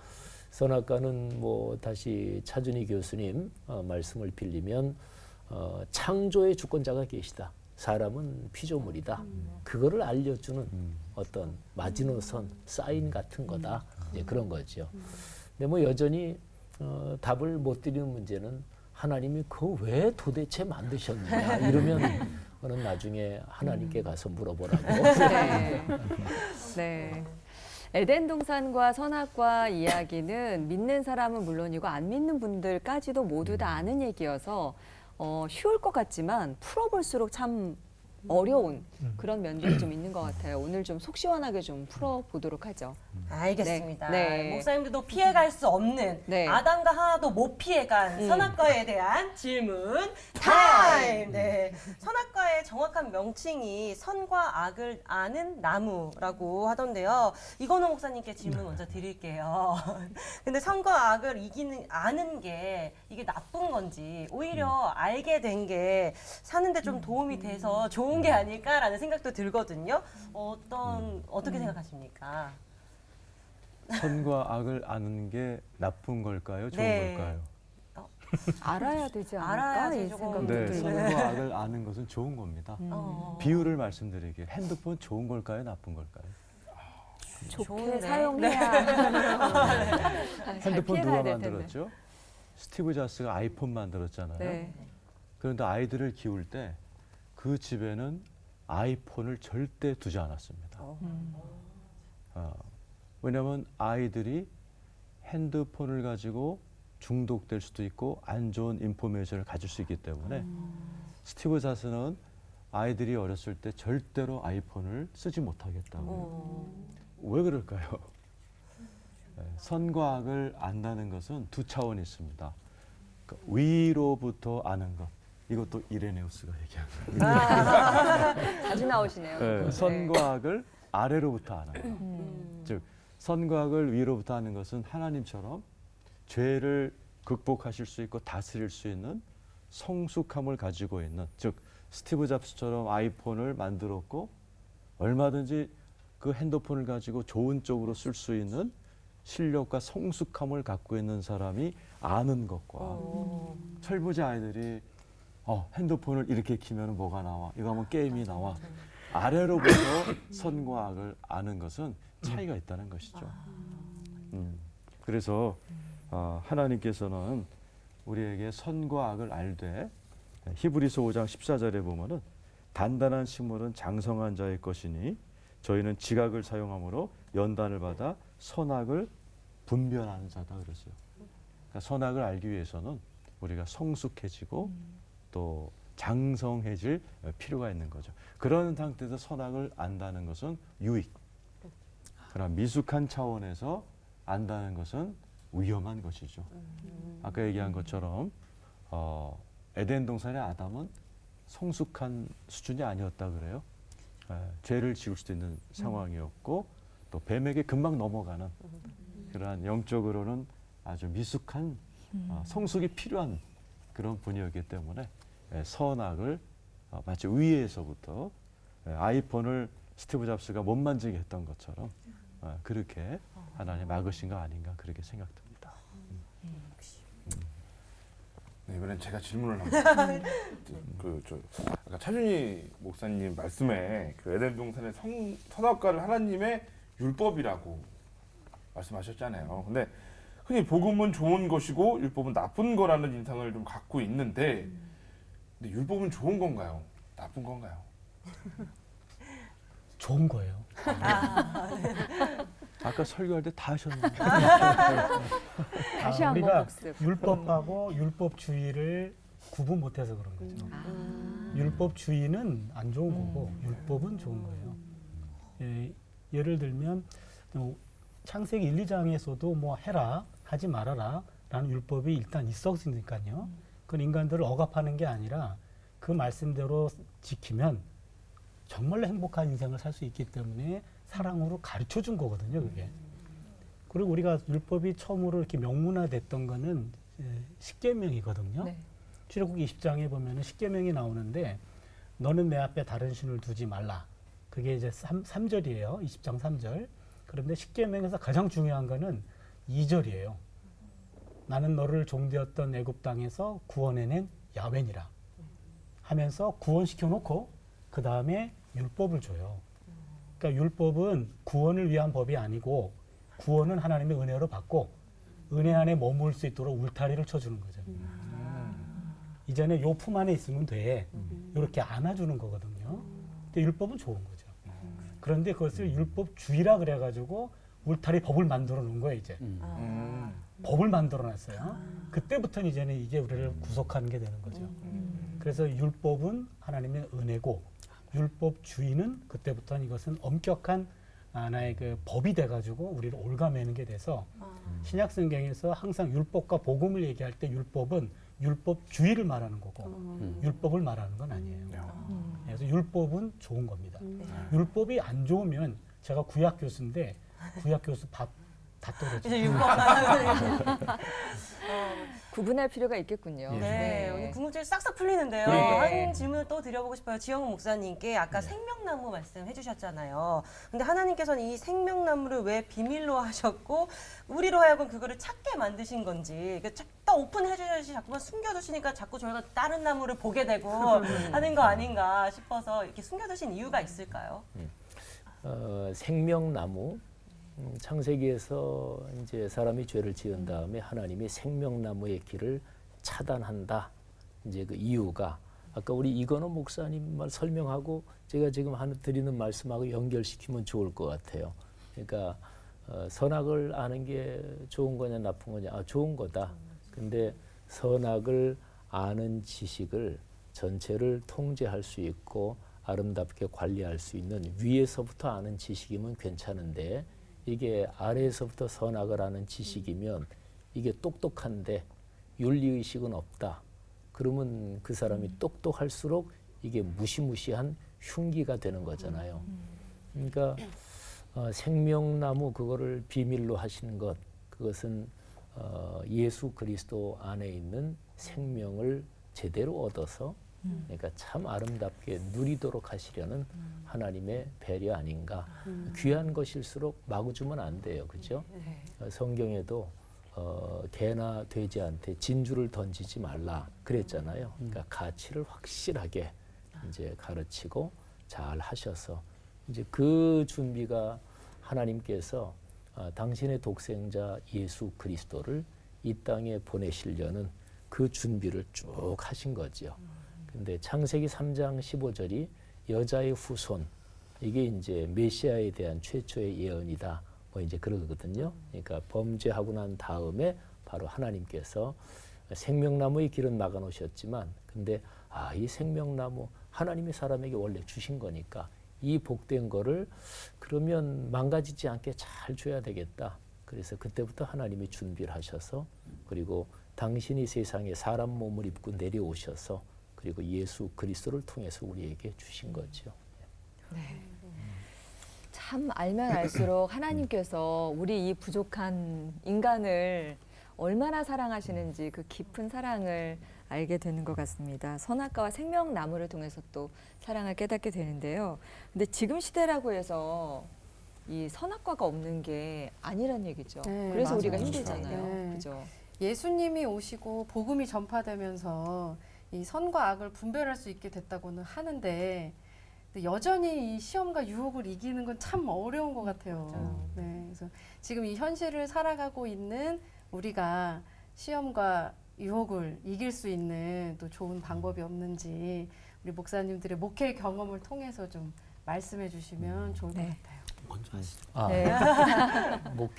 선악과는 뭐 다시 차준희 교수님 말씀을 빌리면 창조의 주권자가 계시다. 사람은 피조물이다. 그거를 알려주는 어떤 마지노선, 사인 같은 거다. 이제 그런 거죠. 근데 뭐 여전히 답을 못 드리는 문제는 하나님이 그거 왜 도대체 만드셨느냐 이러면 그는 나중에 하나님께 가서 물어보라고. 네. 에덴 동산과 선악과 이야기는 믿는 사람은 물론이고 안 믿는 분들까지도 모두 다 아는 얘기여서 쉬울 것 같지만 풀어볼수록 참 어려운 그런 면들이 좀 있는 것 같아요. 오늘 좀 속 시원하게 좀 풀어보도록 하죠. 알겠습니다. 네. 목사님들도 피해갈 수 없는 네. 아담과 하나도 못 피해간 선악과에 대한 질문 타임! 네. 선악과의 정확한 명칭이 선과 악을 아는 나무라고 하던데요. 이건호 목사님께 질문 먼저 드릴게요. 근데 선과 악을 아는 게 이게 나쁜 건지 오히려 알게 된 게 사는데 좀 도움이 돼서 좋은 게 아닐까라는 생각도 들거든요. 어떻게 생각하십니까? 선과 악을 아는 게 나쁜 걸까요? 좋은 네. 걸까요? 알아야 되지 않을까? 알아야지 이 조금. 생각도 네, 들고요. 선과 악을 아는 것은 좋은 겁니다. 비유를 말씀드리게 핸드폰 좋은 걸까요? 나쁜 걸까요? 좋게 좋은데. 사용해야 핸드폰 누가 만들었죠? 스티브 잡스가 아이폰 만들었잖아요. 네. 그런데 아이들을 키울 때 그 집에는 아이폰을 절대 두지 않았습니다. 왜냐하면 아이들이 핸드폰을 가지고 중독될 수도 있고 안 좋은 인포메이션을 가질 수 있기 때문에 스티브 잡스는 아이들이 어렸을 때 절대로 아이폰을 쓰지 못하겠다고. 왜 그럴까요? 선과 악을 안다는 것은 두 차원이 있습니다. 그러니까 위로부터 아는 것. 이것도 이레네우스가 얘기한 거예요. 자주 나오시네요. 네, 선과 악을 아래로부터 아는 것. 즉 선과 악을 위로부터 아는 것은 하나님처럼 죄를 극복하실 수 있고 다스릴 수 있는 성숙함을 가지고 있는, 즉 스티브 잡스처럼 아이폰을 만들었고 얼마든지 그 핸드폰을 가지고 좋은 쪽으로 쓸 수 있는 실력과 성숙함을 갖고 있는 사람이 아는 것과 철부지 아이들이 핸드폰을 이렇게 키면 뭐가 나와? 이거 하면 게임이 나와. 아래로부터 선과 악을 아는 것은 차이가 있다는 것이죠. 그래서 하나님께서는 우리에게 선과 악을 알되 히브리서 5장 14절에 보면은 단단한 식물은 장성한 자의 것이니 저희는 지각을 사용함으로 연단을 받아 선악을 분별하는 자다 그랬어요. 그러니까 선악을 알기 위해서는 우리가 성숙해지고 또 장성해질 필요가 있는 거죠. 그런 상태에서 선악을 안다는 것은 유익. 그러나 미숙한 차원에서 안다는 것은 위험한 것이죠. 아까 얘기한 것처럼 에덴 동산의 아담은 성숙한 수준이 아니었다 그래요. 죄를 지을 수도 있는 상황이었고 또 뱀에게 금방 넘어가는 그러한 영적으로는 아주 미숙한 성숙이 필요한 그런 분이었기 때문에 선악을 마치 위에서부터 아이폰을 스티브 잡스가 못 만지게 했던 것처럼 그렇게 하나님 막으신 거 아닌가 그렇게 생각됩니다. 네, 이번엔 제가 질문을 합니다. 아까 차준희 목사님 말씀에 그 에덴 동산의 선악과를 하나님의 율법이라고 말씀하셨잖아요. 근데 흔히 복음은 좋은 것이고 율법은 나쁜 거라는 인상을 좀 갖고 있는데, 근데 율법은 좋은 건가요? 나쁜 건가요? 좋은 거예요. 아까 설교할 때 다 하셨는데. 다시 한번 우리가 복습. 율법하고 율법주의를 구분 못해서 그런 거죠. 율법주의는 안 좋은 거고 율법은 좋은 거예요. 예를 들면 창세기 1, 2장에서도 뭐 해라, 하지 말아라 라는 율법이 일단 있었으니까요. 그건 인간들을 억압하는 게 아니라 그 말씀대로 지키면 정말로 행복한 인생을 살 수 있기 때문에 사랑으로 가르쳐 준 거거든요, 그게. 그리고 우리가 율법이 처음으로 이렇게 명문화됐던 거는 십계명이거든요. 네. 출애굽기 20장에 보면은 십계명이 나오는데 너는 내 앞에 다른 신을 두지 말라. 그게 이제 3절이에요. 20장 3절. 그런데 십계명에서 가장 중요한 거는 2절이에요. 나는 너를 종되었던 애굽 땅에서 구원해낸 야훼니라 하면서 구원시켜 놓고 그 다음에 율법을 줘요. 그러니까 율법은 구원을 위한 법이 아니고 구원은 하나님의 은혜로 받고 은혜 안에 머물 수 있도록 울타리를 쳐주는 거죠. 이전에 요 품 안에 있으면 돼. 이렇게 안아주는 거거든요. 근데 율법은 좋은 거죠. 그런데 그것을 율법주의라 그래가지고 울타리 법을 만들어 놓은 거예요, 이제. 법을 만들어 놨어요. 그때부터는 이제는 이게 우리를 구속하는 게 되는 거죠. 그래서 율법은 하나님의 은혜고 율법주의는 그때부터는 이것은 엄격한 하나의 그 법이 돼가지고 우리를 올가매는 게 돼서 신약 성경에서 항상 율법과 복음을 얘기할 때 율법은 율법주의를 말하는 거고 율법을 말하는 건 아니에요. 그래서 율법은 좋은 겁니다. 율법이 안 좋으면 제가 구약 교수인데 구약 교수 밥 다 떨어져요. 이제 율법만 구분할 필요가 있겠군요. 네, 오늘 궁금증이 싹싹 풀리는데요. 네. 한 질문을 또 드려보고 싶어요. 지영 목사님께 아까 생명나무 말씀해 주셨잖아요. 근데 하나님께서는 이 생명나무를 왜 비밀로 하셨고 우리로 하여금 그거를 찾게 만드신 건지 딱 오픈해 주셔야지 자꾸만 숨겨두시니까 자꾸 저희가 다른 나무를 보게 되고 하는 거 아닌가 싶어서 이렇게 숨겨두신 이유가 있을까요? 생명나무 창세기에서 이제 사람이 죄를 지은 다음에 하나님이 생명나무의 길을 차단한다. 이제 그 이유가 아까 우리 이건호 목사님 말 설명하고 제가 지금 드리는 말씀하고 연결시키면 좋을 것 같아요. 그러니까 선악을 아는 게 좋은 거냐 나쁜 거냐? 좋은 거다. 근데 선악을 아는 지식을 전체를 통제할 수 있고 아름답게 관리할 수 있는 위에서부터 아는 지식이면 괜찮은데 이게 아래에서부터 선악을 아는 지식이면 이게 똑똑한데 윤리의식은 없다. 그러면 그 사람이 똑똑할수록 이게 무시무시한 흉기가 되는 거잖아요. 그러니까 생명나무 그거를 비밀로 하시는 것 그것은 예수 그리스도 안에 있는 생명을 제대로 얻어서 그러니까 참 아름답게 누리도록 하시려는 하나님의 배려 아닌가. 귀한 것일수록 마구 주면 안 돼요. 그죠? 성경에도 개나 돼지한테 진주를 던지지 말라 그랬잖아요. 그러니까 가치를 확실하게 이제 가르치고 잘 하셔서 이제 그 준비가 하나님께서 당신의 독생자 예수 그리스도를 이 땅에 보내시려는 그 준비를 쭉 하신 거죠. 근데 창세기 3장 15절이 여자의 후손 이게 이제 메시아에 대한 최초의 예언이다. 뭐 이제 그러거든요. 그러니까 범죄하고 난 다음에 바로 하나님께서 생명나무의 길은 막아 놓으셨지만 근데 이 생명나무 하나님이 사람에게 원래 주신 거니까 이 복된 거를 그러면 망가지지 않게 잘 줘야 되겠다. 그래서 그때부터 하나님이 준비를 하셔서 그리고 당신이 세상에 사람 몸을 입고 내려오셔서 그리고 예수 그리스도를 통해서 우리에게 주신 거죠. 네. 참 알면 알수록 하나님께서 우리 이 부족한 인간을 얼마나 사랑하시는지 그 깊은 사랑을 알게 되는 것 같습니다. 선악과와 생명나무를 통해서 또 사랑을 깨닫게 되는데요. 근데 지금 시대라고 해서 이 선악과가 없는 게 아니란 얘기죠. 네, 그래서 맞아요. 우리가 힘들잖아요. 네. 그죠? 예수님이 오시고 복음이 전파되면서 이 선과 악을 분별할 수 있게 됐다고는 하는데 근데 여전히 이 시험과 유혹을 이기는 건 참 어려운 것 같아요. 네, 그래서 지금 이 현실을 살아가고 있는 우리가 시험과 유혹을 이길 수 있는 또 좋은 방법이 없는지 우리 목사님들의 목회 경험을 통해서 좀 말씀해 주시면 좋을 것 같아요. 먼저 하시죠.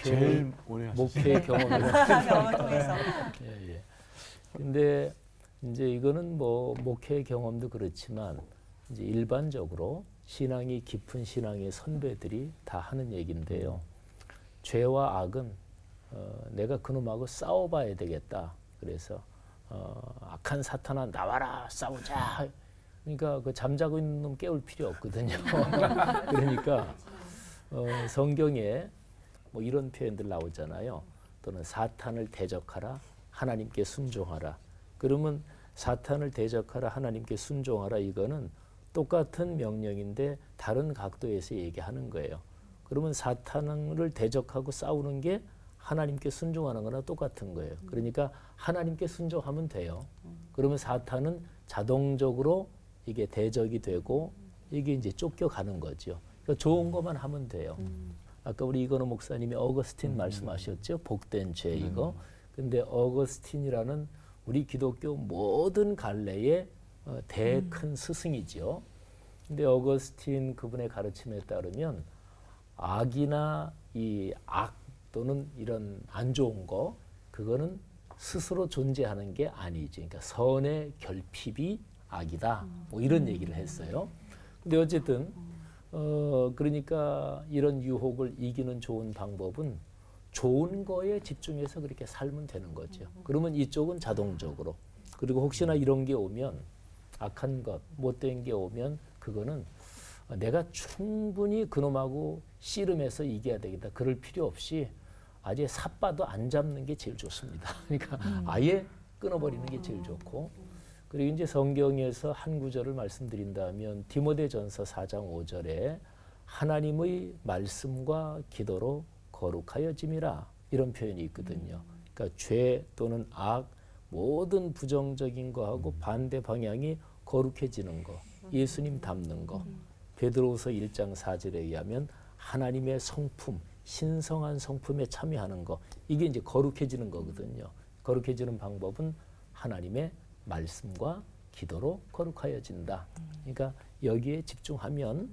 제일 오래 목회 경험을 경험을 통해서. 예. 근데 이제 이거는 뭐 목회 경험도 그렇지만 이제 일반적으로 신앙이 깊은 신앙의 선배들이 다 하는 얘기인데요. 죄와 악은 내가 그놈하고 싸워봐야 되겠다. 그래서 악한 사탄아 나와라 싸우자. 그러니까 그 잠자고 있는 놈 깨울 필요 없거든요. 그러니까 성경에 뭐 이런 표현들 나오잖아요. 또는 사탄을 대적하라, 하나님께 순종하라. 그러면 사탄을 대적하라, 하나님께 순종하라 이거는 똑같은 명령인데 다른 각도에서 얘기하는 거예요. 그러면 사탄을 대적하고 싸우는 게 하나님께 순종하는 거나 똑같은 거예요. 그러니까 하나님께 순종하면 돼요. 그러면 사탄은 자동적으로 이게 대적이 되고 이게 이제 쫓겨가는 거죠. 그러니까 좋은 것만 하면 돼요. 아까 우리 이건호 목사님이 어거스틴 말씀하셨죠. 복된 죄 이거. 근데 어거스틴이라는 우리 기독교 모든 갈래의 대큰 스승이죠. 근데 어거스틴 그분의 가르침에 따르면 악이나 이 악 또는 이런 안 좋은 거 그거는 스스로 존재하는 게 아니지. 그러니까 선의 결핍이 악이다. 뭐 이런 얘기를 했어요. 근데 어쨌든 그러니까 이런 유혹을 이기는 좋은 방법은 좋은 거에 집중해서 그렇게 살면 되는 거죠. 그러면 이쪽은 자동적으로. 그리고 혹시나 이런 게 오면 악한 것, 못된 게 오면 그거는 내가 충분히 그놈하고 씨름해서 이겨야 되겠다. 그럴 필요 없이 아예 삿바도 안 잡는 게 제일 좋습니다. 그러니까 아예 끊어버리는 게 제일 좋고. 그리고 이제 성경에서 한 구절을 말씀드린다면 디모데전서 4장 5절에 하나님의 말씀과 기도로 거룩하여짐이라 이런 표현이 있거든요. 그러니까 죄 또는 악 모든 부정적인 거하고 반대 방향이 거룩해지는 거, 예수님 닮는 거. 베드로후서 1장 4절에 의하면 하나님의 성품, 신성한 성품에 참여하는 거. 이게 이제 거룩해지는 거거든요. 거룩해지는 방법은 하나님의 말씀과 기도로 거룩하여진다. 그러니까 여기에 집중하면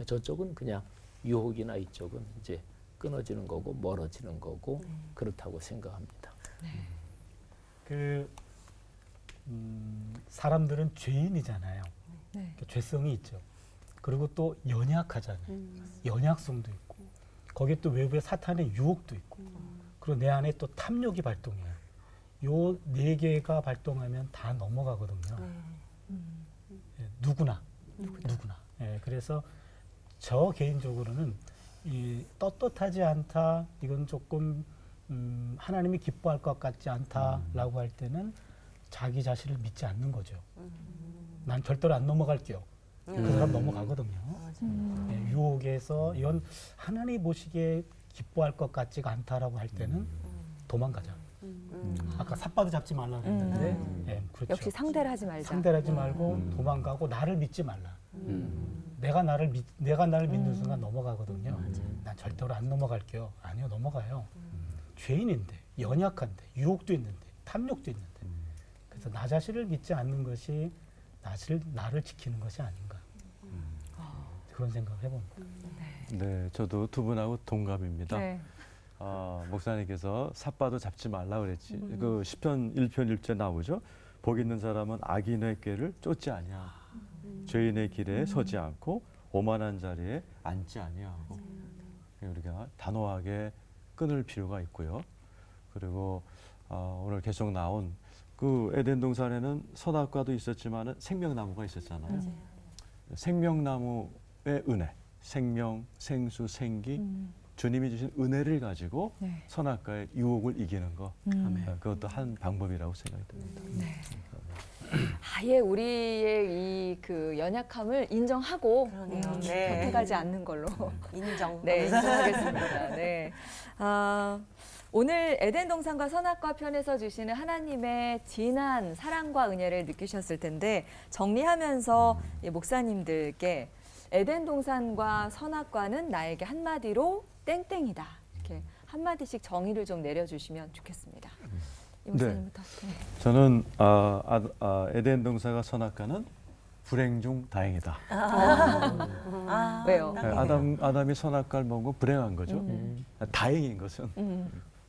저쪽은 그냥 유혹이나 이쪽은 이제 끊어지는 거고 멀어지는 거고 그렇다고 생각합니다. 사람들은 죄인이잖아요. 그러니까 죄성이 있죠. 그리고 또 연약하잖아요. 연약성도 있고 거기에 또 외부의 사탄의 유혹도 있고 그리고 내 안에 또 탐욕이 발동해요. 요 네 개가 발동하면 다 넘어가거든요. 예, 누구나. 예, 그래서 저 개인적으로는 이 떳떳하지 않다. 이건 조금 하나님이 기뻐할 것 같지 않다라고 할 때는 자기 자신을 믿지 않는 거죠. 난 절대로 안 넘어갈게요. 그 사람 넘어가거든요. 예, 유혹에서 이건 하나님 보시기에 기뻐할 것 같지가 않다라고 할 때는 도망가자. 아까 삿바도 잡지 말라 그랬는데 예, 그렇죠. 역시 상대를 하지 말자. 상대를 하지 말고 도망가고 나를 믿지 말라. 내가 나를 믿는 순간 넘어가거든요. 난 절대로 안 넘어갈게요. 아니요, 넘어가요. 죄인인데, 연약한데, 유혹도 있는데, 탐욕도 있는데. 그래서 나 자신을 믿지 않는 것이 나를 지키는 것이 아닌가. 그런 생각을 해봅니다. 네, 저도 두 분하고 동감입니다. 네. 목사님께서 삿바도 잡지 말라 그랬지. 그 시편 1편 1절 나오죠. 복 있는 사람은 악인의 길을 쫓지 아니하고 죄인의 길에 서지 않고 오만한 자리에 앉지 아니하고 우리가 단호하게 끊을 필요가 있고요. 그리고 오늘 계속 나온 그 에덴 동산에는 선악과도 있었지만 생명나무가 있었잖아요. 생명나무의 은혜, 생명, 생수, 생기, 주님이 주신 은혜를 가지고 네. 선악과의 유혹을 이기는 거, 그것도 한 방법이라고 생각이 듭니다. 아예 우리의 이 그 연약함을 인정하고 그러네요. 곁에 가지 않는 걸로 인정. 네, 인정하겠습니다. 네. 오늘 에덴 동산과 선악과 편에서 주시는 하나님의 진한 사랑과 은혜를 느끼셨을 텐데 정리하면서 이 목사님들께 에덴 동산과 선악과는 나에게 한마디로 땡땡이다. 이렇게 한마디씩 정의를 좀 내려주시면 좋겠습니다. 이 목사님부터. 네. 저는 에덴 동산과 선악과는 불행 중 다행이다. 왜요? 아담이 선악과를 먹은 건 불행한 거죠. 다행인 것은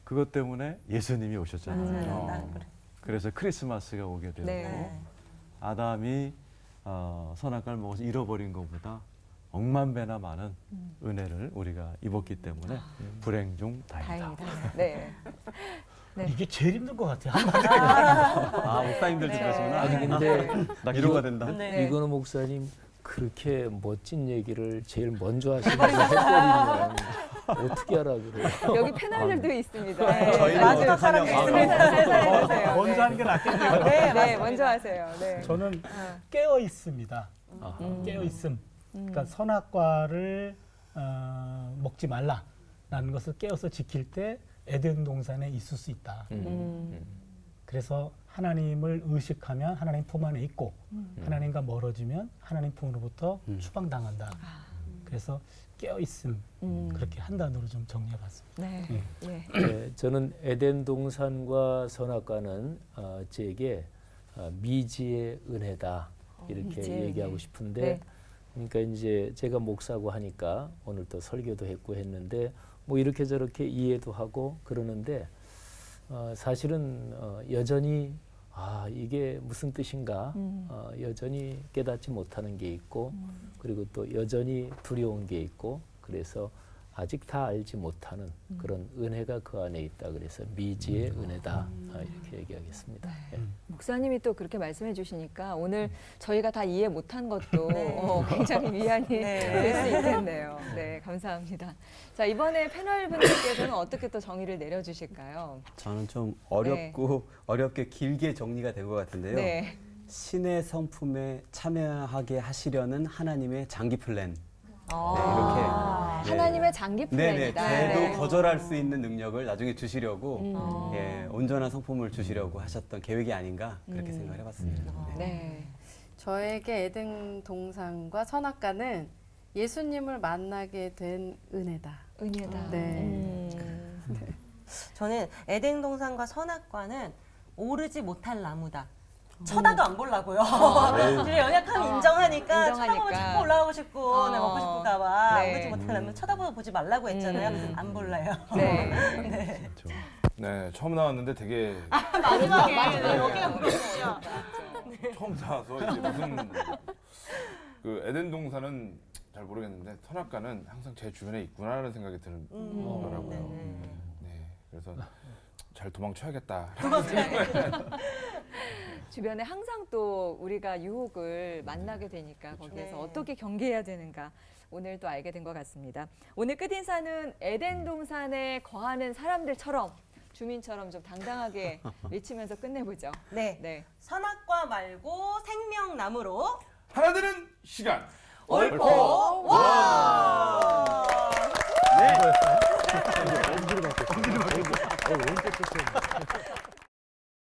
그것 때문에 예수님이 오셨잖아요. 그래서 크리스마스가 오게 되고 네. 아담이 선악과를 먹어서 잃어버린 것보다 억만 배나 많은 은혜를 우리가 입었기 때문에 불행 중 다행이다. 네. 네. 이게 제일 힘든 것 같아요. 목사님들 네. 그러시구나. 아니 근데 나 위로가 된다. 네. 이거는 목사님 그렇게 멋진 얘기를 제일 먼저 하시면서 해버리면 어떻게 하라 그래요? 여기 패널들도 있습니다. 네. 저희는 마지막 어떡하냐고. 사람도 있습니다. 잘 해주세요. 먼저 하는 게 낫겠네요. 네, 네, 맞습니다. 먼저 하세요. 네. 저는 깨어 있습니다. 깨어 있음. 그러니까 선악과를 먹지 말라라는 것을 깨어서 지킬 때 에덴 동산에 있을 수 있다. 그래서 하나님을 의식하면 하나님 품 안에 있고 하나님과 멀어지면 하나님 품으로부터 추방당한다. 그래서 깨어 있음 그렇게 한 단어로 좀 정리해봤습니다. 네. 예. 네, 저는 에덴 동산과 선악과는 제게 미지의 은혜다 이렇게 미지의 얘기하고 은혜. 싶은데 네. 그러니까 이제 제가 목사고 하니까 오늘 또 설교도 했고 했는데 뭐 이렇게 저렇게 이해도 하고 그러는데 사실은 여전히 이게 무슨 뜻인가 여전히 깨닫지 못하는 게 있고 그리고 또 여전히 두려운 게 있고 그래서 아직 다 알지 못하는 그런 은혜가 그 안에 있다. 그래서 미지의 은혜다. 이렇게 얘기하겠습니다. 예. 목사님이 또 그렇게 말씀해 주시니까 오늘 저희가 다 이해 못한 것도 굉장히 위안이 될 수 있겠네요. 네, 감사합니다. 자, 이번에 패널 분들께서는 어떻게 또 정의를 내려주실까요? 저는 좀 어렵게 길게 정리가 된 것 같은데요. 네. 신의 성품에 참여하게 하시려는 하나님의 장기 플랜. 이렇게 하나님의 장기 플랜이다. 죄도 네. 거절할 수 있는 능력을 나중에 주시려고 온전한 성품을 주시려고 하셨던 계획이 아닌가 그렇게 생각을 해봤습니다. 네. 저에게 에덴 동산과 선악과는 예수님을 만나게 된 은혜다. 은혜다. 네. 저는 에덴 동산과 선악과는 오르지 못할 나무다. 쳐다도 안 보려고요. 이제 연약함 인정하니까 쳐다보면 자꾸 올라가고 싶고 네, 먹고 싶을까 봐 네. 오르지 못할 나무 쳐다보고 보지 말라고 했잖아요. 안 볼래요. 네. 네. 네, 처음 나왔는데 되게 마지막에 여기가 무거웠어요. 처음 나와서 이제 무슨 그 에덴 동산은 잘 모르겠는데 선악과는 항상 제 주변에 있구나라는 생각이 들더라고요. 네, 그래서 잘 도망쳐야겠다. 주변에 항상 또 우리가 유혹을 만나게 되니까 거기에서 어떻게 경계해야 되는가 오늘 또 알게 된 것 같습니다. 오늘 끝인사는 에덴 동산에 거하는 사람들처럼 주민처럼 좀 당당하게 외치면서 끝내보죠. 네. 네. 선악과 말고 생명나무로 하나 되는 시간. 옳고 와! 엄지를 맞고.